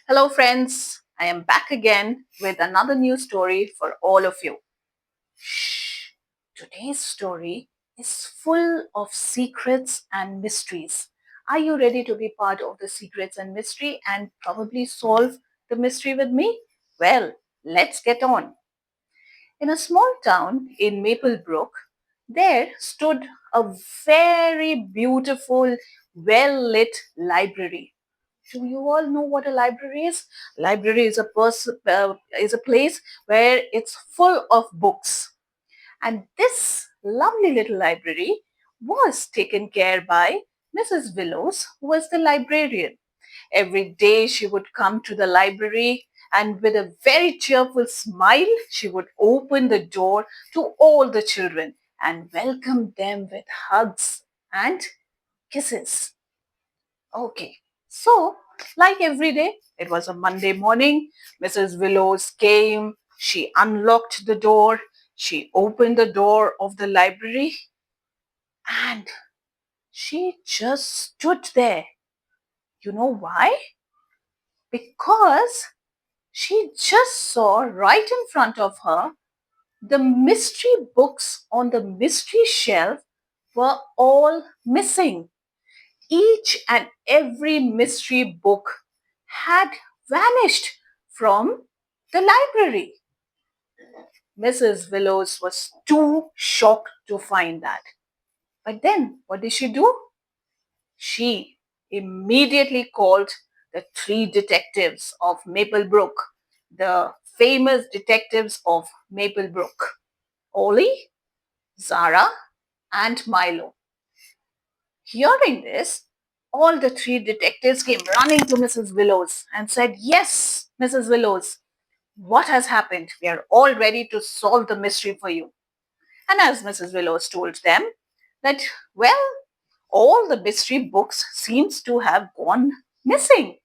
Hello, friends. I am back again with another new story for all of you. Shh. Today's story is full of secrets and mysteries. Are you ready to be part of the secrets and mystery and probably solve the mystery with me? Well, let's get on. In a small town in Maplebrook, there stood a very beautiful, well lit library. Do you all know what a library is? Library is is a place where it's full of books. And this lovely little library was taken care by Mrs. Willows, who was the librarian. Every day she would come to the library and with a very cheerful smile, she would open the door to all the children and welcome them with hugs and kisses. Okay, so like every day, it was a Monday morning. Mrs. Willows came, she unlocked the door, she opened the door of the library, and she just stood there. You know why? Because she just saw right in front of her the mystery books on the mystery shelf were all missing. Each and every mystery book had vanished from the library. Mrs. Willows was too shocked to find that. But then, what did she do? She immediately called the three detectives of Maplebrook, the famous detectives of Maplebrook, Ollie, Zara, and Milo. Hearing this, all the three detectives came running to Mrs. Willows and said, "Yes, Mrs. Willows, what has happened? We are all ready to solve the mystery for you." And as Mrs. Willows told them that, well, all the mystery books seems to have gone missing.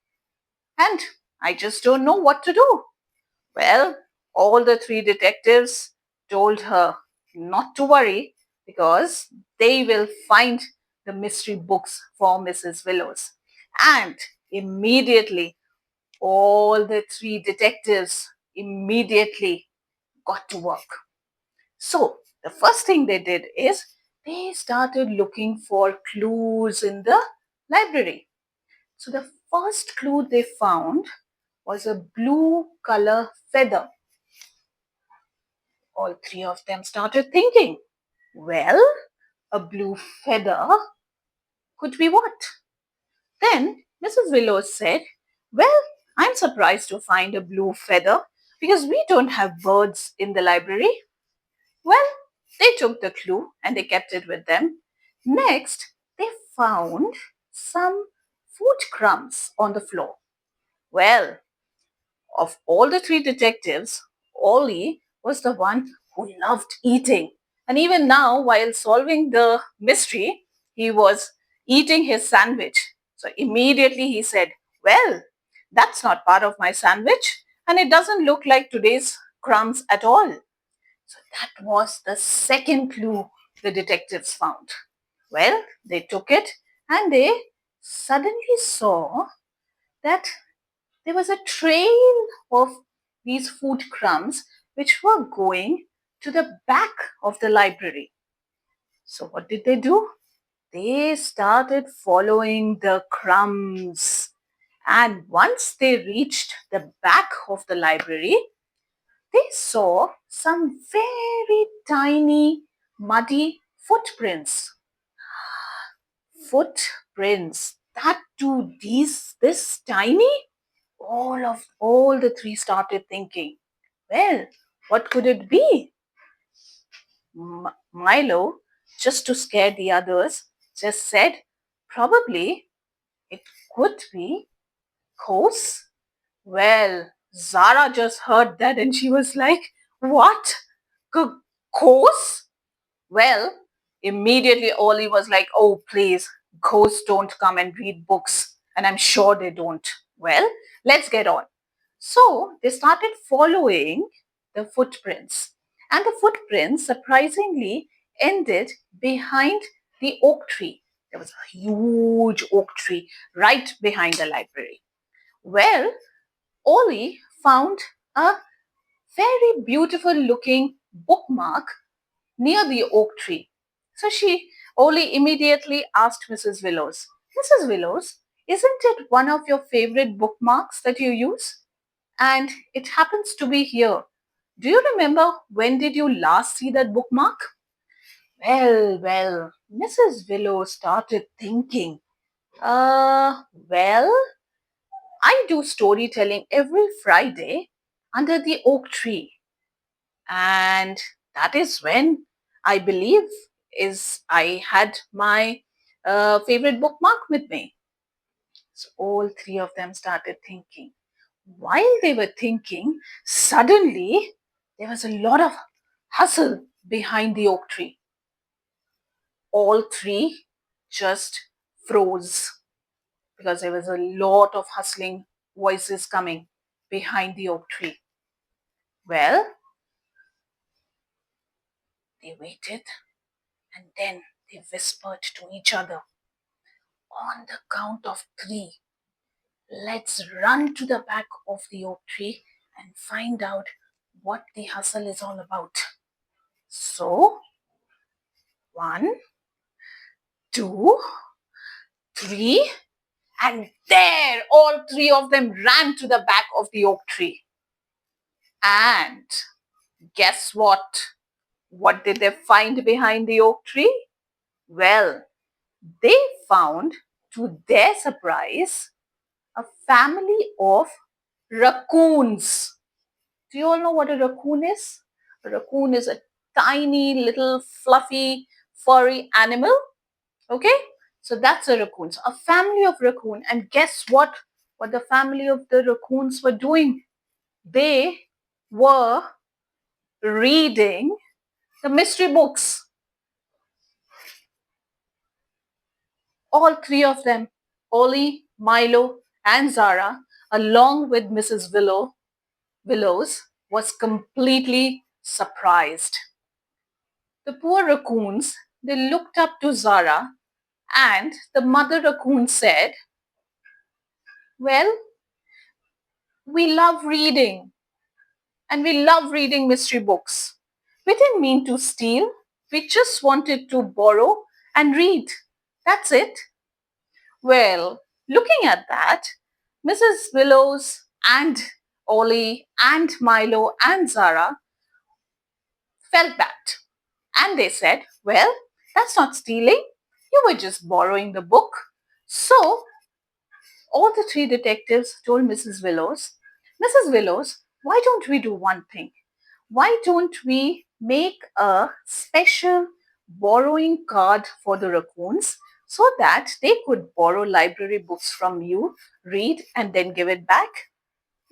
And I just don't know what to do. Well, all the three detectives told her not to worry because they will find the mystery books for Mrs. Willows. And immediately, all the three detectives immediately got to work. So, the first thing they did is they started looking for clues in the library. So, the first clue they found was a blue color feather. All three of them started thinking, well, a blue feather could be what? Then Mrs. Willows said, well, I'm surprised to find a blue feather because we don't have birds in the library. Well, they took the clue and they kept it with them. Next, they found some food crumbs on the floor. Well, of all the three detectives, Ollie was the one who loved eating. And even now, while solving the mystery, he was eating his sandwich. So immediately he said, well, that's not part of my sandwich, and it doesn't look like today's crumbs at all. So that was the second clue the detectives found. Well, they took it and they suddenly saw that there was a trail of these food crumbs which were going to the back of the library. So, what did they do? They started following the crumbs. And once they reached the back of the library, they saw some very tiny muddy footprints. Footprints. That too, this tiny? All the three started thinking, well, what could it be? Milo, just to scare the others, just said, probably it could be ghosts. Well, Zara just heard that and she was like, what? Ghosts? Well, immediately Ollie was like, oh, please, ghosts don't come and read books. And I'm sure they don't. Well, let's get on. So they started following the footprints. And the footprints surprisingly ended behind the oak tree. There was a huge oak tree right behind the library. Well, Ollie found a very beautiful looking bookmark near the oak tree. So Ollie immediately asked Mrs. Willows, Mrs. Willows, isn't it one of your favorite bookmarks that you use? And it happens to be here. Do you remember when did you last see that bookmark? Well, Mrs. Willow started thinking. Well, I do storytelling every Friday under the oak tree. And that is when I believe is I had my favorite bookmark with me. So all three of them started thinking. While they were thinking, suddenly there was a lot of hustle behind the oak tree. All three just froze because there was a lot of hustling voices coming behind the oak tree. Well, they waited and then they whispered to each other, on the count of three, let's run to the back of the oak tree and find out what the hustle is all about. So, one, two, three, and there all three of them ran to the back of the oak tree. And guess what? What did they find behind the oak tree? Well, they found, to their surprise, a family of raccoons. Do you all know what a raccoon is? A raccoon is a tiny little fluffy furry animal. Okay, so that's a raccoon. So a family of raccoon. And guess what? What the family of the raccoons were doing? They were reading the mystery books. All three of them, Ollie, Milo, and Zara, along with Mrs. Willows, was completely surprised. The poor raccoons, they looked up to Zara, and the mother raccoon said, well, we love reading and we love reading mystery books. We didn't mean to steal. We just wanted to borrow and read. That's it. Well, looking at that, Mrs. Willows and Ollie and Milo and Zara felt bad. And they said, well, that's not stealing. You were just borrowing the book. So all the three detectives told Mrs. Willows, why don't we do one thing? Why don't we make a special borrowing card for the raccoons so that they could borrow library books from you, read, and then give it back?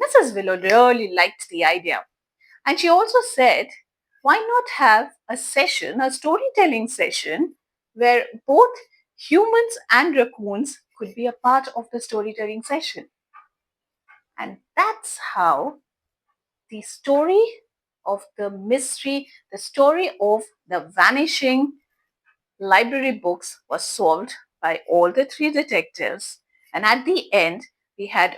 Mrs. Willow really liked the idea. And she also said, why not have a session, a storytelling session, where both humans and raccoons could be a part of the storytelling session? And that's how the story of the mystery, the story of the vanishing library books was solved by all the three detectives. And at the end, we had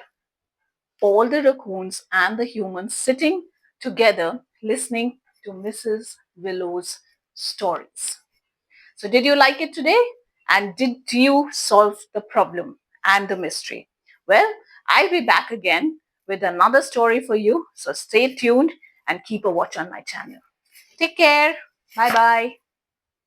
all the raccoons and the humans sitting together listening to Mrs. Willow's stories. So, did you like it today? And did you solve the problem and the mystery? Well, I'll be back again with another story for you. So, stay tuned and keep a watch on my channel. Take care. Bye bye.